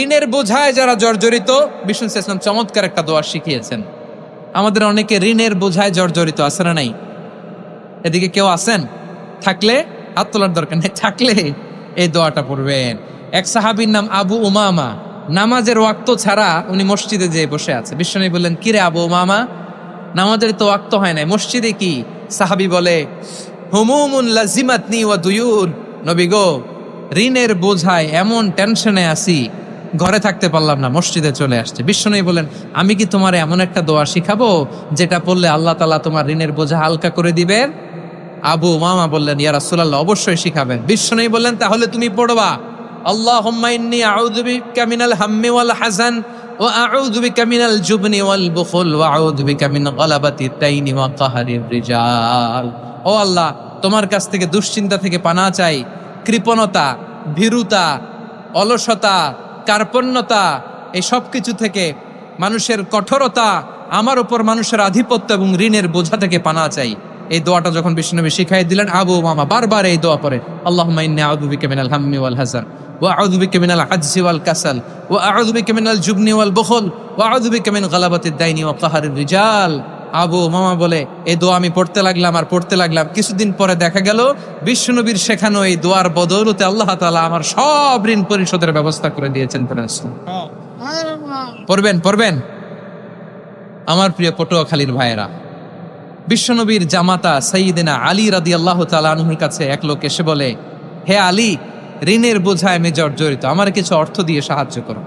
ঋণের বোঝায় যারা জর্জরিত, বিষ্ণু ইসলাম চমৎকার একটা দোয়া শিখিয়েছেন। আমাদের অনেকে ঋণের বোঝায় জর্জরিত, আছে না নাই? এদিকে কেউ আছেন? থাকলে হাত তোলার দরকার নেই, থাকলে এই দোয়াটা পড়বেন। এক সাহাবীর নাম আবু উমামা, নামাজের ওয়াক্ত ছাড়া উনি মসজিদে যেয়ে বসে আছে। বিশ্বনবী বললেন, কিরে আবু উমামা, নামাজের তো ওয়াক্ত হয় নাই, মসজিদে কি? সাহাবী বলে, হুমুমুন লাজিমাতনি ওয়া দুয়ুন, নবী গো, ঋণের বোঝায় এমন টেনশনে আছি, ঘরে থাকতে পারলাম না, মসজিদে চলে আসছে। বিশ্বনবী বলেন, আমি কি তোমার এমন একটা দোয়া শিখাবো যেটা পড়লে আল্লাহ তাআলা তোমার ঋণের বোঝা হালকা করে দিবেন? আবু উমামা বললেন, ইয়া রাসূলুল্লাহ, অবশ্যই শিখাবেন। বিশ্বনবী বললেন, তাহলে তুমি পড়বা, আল্লাহুম্মা ইন্নী আউযু বিকা মিনাল হাম্মি ওয়াল হাযান ওয়া আউযু বিকা মিনাল জুবনি ওয়াল বুখল ওয়া আউযু বিকা মিন গালাবাতিদ দাইনি ওয়া কাহরির রিজাল। ও আল্লাহ, তোমার কাছ থেকে দুশ্চিন্তা থেকে পানাহ চাই, কৃপণতা, ভীরুতা, অলসতা, কার্পণ্যতা, এই সব কিছু থেকে, মানুষের কঠোরতা, আমার উপর মানুষের আধিপত্য এবং ঋণের বোঝা থেকে পানাহ চাই। এই দোয়াটা যখন বিশ্বনবী শিখাই দিলেন, আবু উমামা বারবার এই দোয়া পড়ে, আল্লাহুম্মা ইন্নী আউযু বিকা মিনাল হাম্মি ওয়াল হাযান ওয়া আউযু বিকা মিনাল আজজি ওয়াল কাসাল ওয়া আউযু বিকা মিনাল জুবনি ওয়াল বুখল ওয়া আউযু বিকা মিন গালাবাতিদ দাইনি ওয়া কাহরির রিজাল। আবু উমামা বলে, এই দোয়া আমি পড়তে লাগলাম আর পড়তে লাগলাম, কিছুদিন পরে দেখা গেল বিশ্বনবীর শেখানো এই দোয়ার বদৌলতে আল্লাহ তাআলা আমার সব ঋণ পরিশোধের ব্যবস্থা করে দিয়েছেন। পড়বেন পড়বেন আমার প্রিয় পটুয়াখালীর ভাইয়েরা। বিশ্বনবীর জামাতা সাইয়্যিদিনা আলী রাদিয়াল্লাহু তাআলা আনহুর কাছে এক লোক এসে বলে, হে আলী, ঋণের বোঝায় আমি জর্জরিত, আমার কিছু অর্থ দিয়ে সাহায্য করো।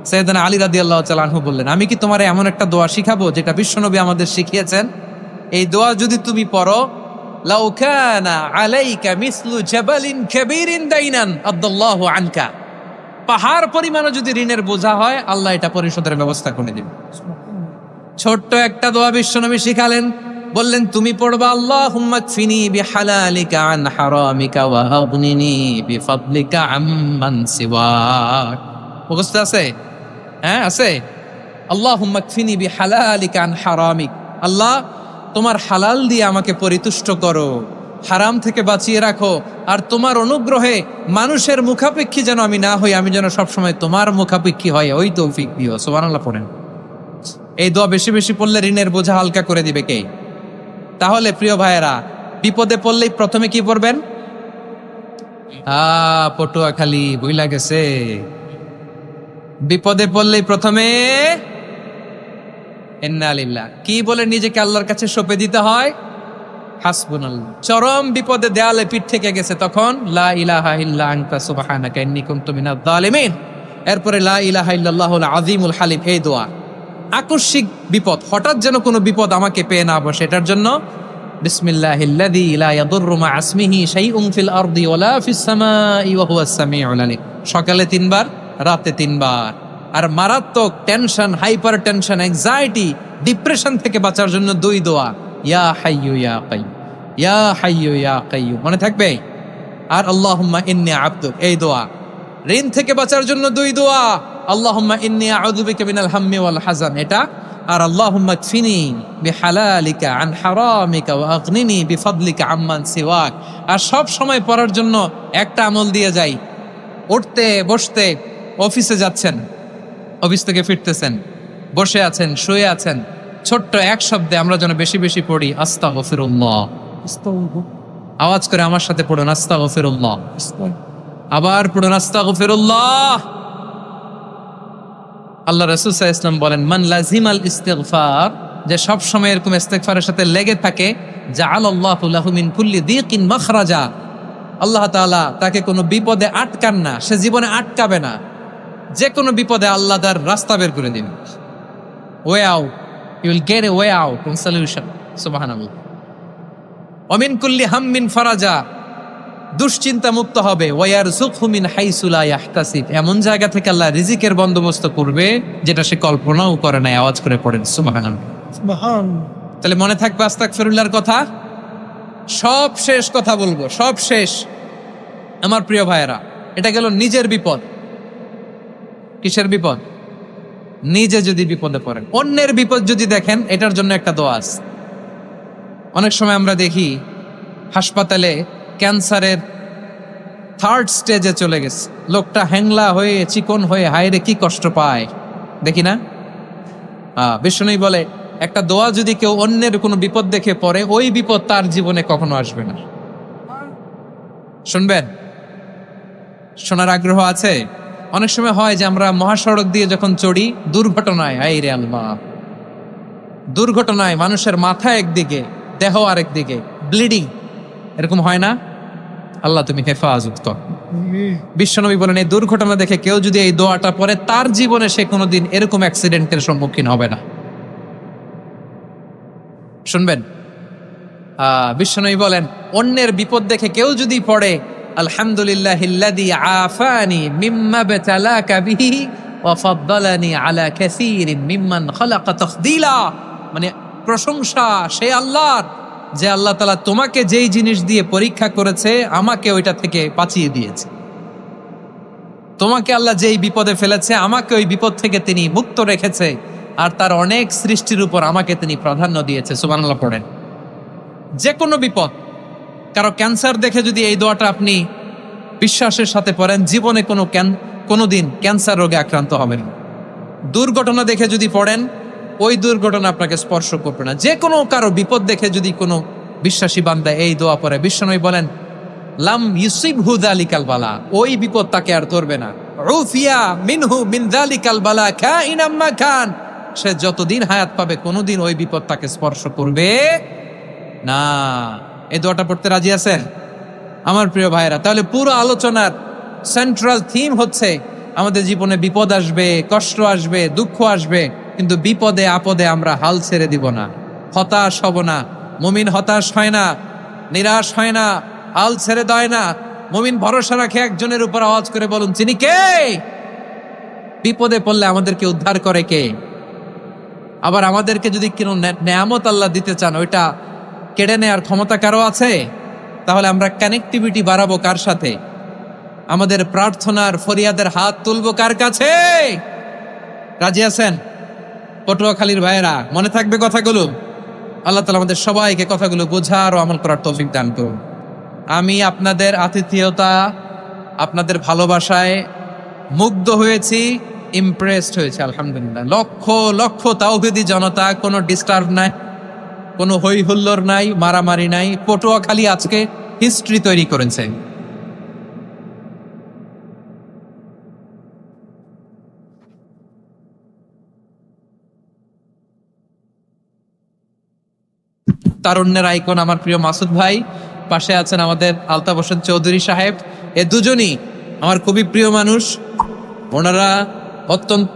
সাইয়্যিদিনা আলী রাদিয়াল্লাহু তাআলা আনহু বললেন, আমি কি তোমার এমন একটা দোয়া শিখাবো যেটা বিশ্বনবী আমাদের শিখিয়েছেন? এই দোয়া যদি তুমি পড়ো, লাউ কানা আলাইকা মিসলু জাবালিন কাবীরিন দাইনান আদাল্লাহু আনকা, পাহাড় পরিমাণও যদি ঋণের বোঝা হয়, আল্লাহ এটা পরিশোধের ব্যবস্থা করে দিবেন। ছোট্ট একটা দোয়া বিশ্বনবী শিখালেন, বললেন, তুমি পড়বা, আল্লাহুম্মা কফিনি বিহালালিকা আন হারামিকা ওয়া আগনিনি বিফাদলিকা আম্মান সিওয়াক। মুখস্থ আছে? হ্যাঁ আছে। আল্লাহুম্মা কফিনি বিহালালিকা আন হারামিক, আল্লাহ তোমার হালাল দিয়ে আমাকে পরিতুষ্ট করো, হারাম থেকে বাঁচিয়ে রাখো, আর তোমার অনুগ্রহে মানুষের মুখাপেক্ষী যেন আমি না হই, আমি যেন সবসময় তোমার মুখাপেক্ষী হয়, ওই তৌফিক দিও। সুবহানাল্লাহ পড়েন। এই দোয়া বেশি বেশি পড়লে ঋণের বোঝা হালকা করে দিবে কে? তাহলে প্রিয় ভাইয়েরা, বিপদে পড়লেই প্রথমে কি পড়বেন? পটুয়াখালী বুইলা গেছে, বিপদে পড়লেই প্রথমে ইন্না লিল্লাহ কি বলে নিজেকে আল্লাহর কাছে সঁপে দিতে হয়? হাসবুনাল্লাহ। চরম বিপদে দেয়ালে পিঠ থেকে গেছে, তখন লা ইলাহা ইল্লা আনতা সুবহানাকা ইন্নী কুনতু মিনাজ জালিমিন। এরপরে লা ইলাহা ইল্লাল্লাহুল আযীমুল হালিম, এই দোয়া। আকস্মিক বিপদ, হঠাৎ যেন কোনো বিপদ আমাকে পেয়ে না বসে, এটার জন্য বিসমিল্লাহিল্লাযী লা ইয়াদুররু মা ইসমিহি শাইউন ফিল আরদি ওয়ালা ফিস সামাই ওয়া হুয়াস সামিউল আলীম। সকালে 3 বার, রাতে 3 বার। আর মারাত্মক tension, hyper tension, anxiety, depression থেকে বাঁচার জন্য 2 দোয়া, ইয়া হাইয়্যু ইয়া কাইয়্যুম, ইয়া হাইয়্যু ইয়া কাইয়্যুম, মনে থাকবে? আর আল্লাহুম্মা ইন্নী আবদুক, এই দোয়া। ঋণ থেকে বাঁচার জন্য 2 দোয়া, আল্লাহুম্মা ইন্নী আউযু বিকা মিনাল হাম্মি ওয়াল হাযান, এটা। আর আল্লাহুম্মা কফিনি বিহালালিকা আন হারামিকা ওয়া আগনিনি বিফাদলিকা আম্মান সিওয়াক। আর সব সময় পড়ার জন্য একটা আমল দিয়ে যাই, উঠতে বসতে, অফিসে যাচ্ছেন, অফিস থেকে ফিরতেছেন, বসে আছেন, শুয়ে আছেন, ছোট্ট এক শব্দে আমরা যেন বেশি বেশি পড়ি, আস্তাগফিরুল্লাহ। আওয়াজ করে আমার সাথে পড়ুন, আস্তাগফিরুল্লাহ। আবার পড়ুন, আস্তাগফিরুল্লাহ। আল্লাহ রাসূল সাল্লাল্লাহু আলাইহি ওয়াসাল্লাম বলেন, মান লাজিমাল ইস্তিগফার, যে সব সময় এরকম ইস্তিগফারের সাথে লেগে থাকে, জাআলাল্লাহু লাহু মিন কুল্লি দিকিন মাখরাজা, আল্লাহ তাআলা তাকে কোনো বিপদে আটকান না, সে জীবনে আটকাবে না, যে কোনো বিপদে আল্লাহ তার রাস্তা বের করে দিবেন। Way out, you will get a way out and solution. সুবহানাল্লাহ। ওয়া মিন কুল্লি হাম্মিন ফারাজা, দুশ্চিন্তা মুক্ত হবে। ওয়ারযুকহু মিন হাইসু লা ইয়াহতাসিব, এমন জায়গা থেকে আল্লাহ রিজিকের বন্দোবস্ত করবে যেটা সে কল্পনাও করে নাই। আওয়াজ করে পড়েন সুবহানাল্লাহ। সুবহানাল্লাহ। তাহলে মনে থাকবে আস্তাগফিরুল্লাহর কথা। সব শেষ কথা বলবো, সব শেষ আমার প্রিয় ভাইয়েরা, এটা গেল নিজের বিপদ। কিসের বিপদ? নিজে যদি বিপদে পড়েন। অন্যের বিপদ যদি দেখেন, এটার জন্য একটা দোয়া আছে। অনেক সময় আমরা দেখি হাসপাতালে ক্যান্সারের থার্ড স্টেজে চলে গেছে, লোকটা হ্যাংলা হয়ে চিকন হয়ে হায়রে কি কষ্ট পায় দেখি না। বিষ্ণুই বলে একটা দোয়া যদি কেউ অন্যের কোনো বিপদ দেখে পড়ে, ওই বিপদ তার জীবনে কখনো আসবে না। শুনবেন? শোনার আগ্রহ আছে? অনেক সময় হয় যে আমরা মহাসড়ক দিয়ে যখন চড়ি, দুর্ঘটনায়, হায় রে আল্লাহ, দুর্ঘটনায় মানুষের মাথা একদিকে, দেহ আরেক দিকে, ব্লিডিং, এরকম হয় না? আল্লাহ তুমি হেফাজত কর। বিশ্বনবী বলেন এই দুর্ঘটনা দেখে কেউ যদি এই দোয়াটা পড়ে, তার জীবনে সে কোনোদিন এরকম অ্যাক্সিডেন্টের সম্মুখীন হবে না। শুনবেন? বিশ্বনবী বলেন অন্যের বিপদ দেখে কেউ যদি পড়ে, আলহামদুলিল্লাহিল্লাযী আফানি মিম্মা বাতালাকা বিহি ওয়া ফাদ্দালানি আলা কাসীরিন মিম্মান খালাকা তাফদীলা, মানে প্রশংসা সেই আল্লাহর, যে আল্লাহ তাআলা তোমাকে যেই জিনিস দিয়ে পরীক্ষা করেছে আমাকে ওইটা থেকে বাঁচিয়ে দিয়েছে। তোমাকে আল্লাহ যেই বিপদে ফেলেছে আমাকে ওই বিপদ থেকে তিনি মুক্ত রেখেছে, আর তার অনেক সৃষ্টির উপর আমাকে তিনি প্রাধান্য দিয়েছে। সুবহানাল্লাহ পড়েন। যে কোনো বিপদ, কারো ক্যান্সার দেখে যদি এই দোয়াটা আপনি বিশ্বাসের সাথে পড়েন, জীবনে কোনোদিন ক্যান্সার রোগে আক্রান্ত হবেন। দুর্ঘটনা দেখে যদি পড়েন, ওই দুর্ঘটনা আপনাকে স্পর্শ করবে না। যে কোনো কারো বিপদ দেখে যদি কোনো বিশ্বাসী বান্দা এই দোয়া পড়ে, বিশ্বনবী বলেন লাম ইউসিবহু যালিকাল বালা, ওই বিপদ তাকে আর ধরবে না। উফিয়া মিনহু মিন যালিকাল বালা কাইনাম মা কান, সে যতদিন হায়াত পাবে কোনোদিন ওই বিপদ তাকে স্পর্শ করবে না। এই দোয়াটা পড়তে রাজি আছেন আমার প্রিয় ভাইরা? তাহলে পুরো আলোচনার সেন্ট্রাল থিম হচ্ছে আমাদের জীবনে বিপদ আসবে, কষ্ট আসবে, দুঃখ আসবে, কিন্তু বিপদে আপদে আমরা হাল ছেড়ে দিব না, হতাশ হব না। মুমিন হতাশ হয় না, নিরাশ হয় না, হাল ছেড়ে দেয় না। মুমিন ভরসা রাখে একজনের উপর। আওয়াজ করে বলুন তিনি কে? বিপদে পড়লে আমাদেরকে উদ্ধার করে কে? আবার আমাদেরকে যদি কোনো নেয়ামত আল্লাহ দিতে চান, ওইটা কেড়ে নেয়ার ক্ষমতা কারো আছে? তাহলে আমরা কানেক্টিভিটি বাড়াবো কার সাথে? আমাদের প্রার্থনার ফরিয়াদের হাত তুলবো কার কাছে? রাজি আছেন পটুয়াখালীর ভাইয়েরা? মনে থাকবে কথাগুলো? আল্লাহ তাআলা আমাদের সবাইকে কথাগুলো বোঝার ও আমল করার তৌফিক দান করুন। আমি আপনাদের আতিথেয়তা, আপনাদের ভালোবাসায় মুগ্ধ হয়েছি, ইমপ্রেসড হয়েছে। আলহামদুলিল্লাহ। লক্ষ লক্ষ তাওহীদি জনতা, কোনো ডিস্টার্ব নাই, কোনো হই হুল্লোড় নাই, মারামারি নাই। পটুয়াখালী আজকে হিস্ট্রি তৈরি করেছে। তারুণ্যের আইকন আমার প্রিয় মাসুদ ভাই, পাশে আছেন আমাদের আলতাফ হোসেন চৌধুরী সাহেব। এ দুজনই আমার খুবই প্রিয় মানুষ। ওনারা অত্যন্ত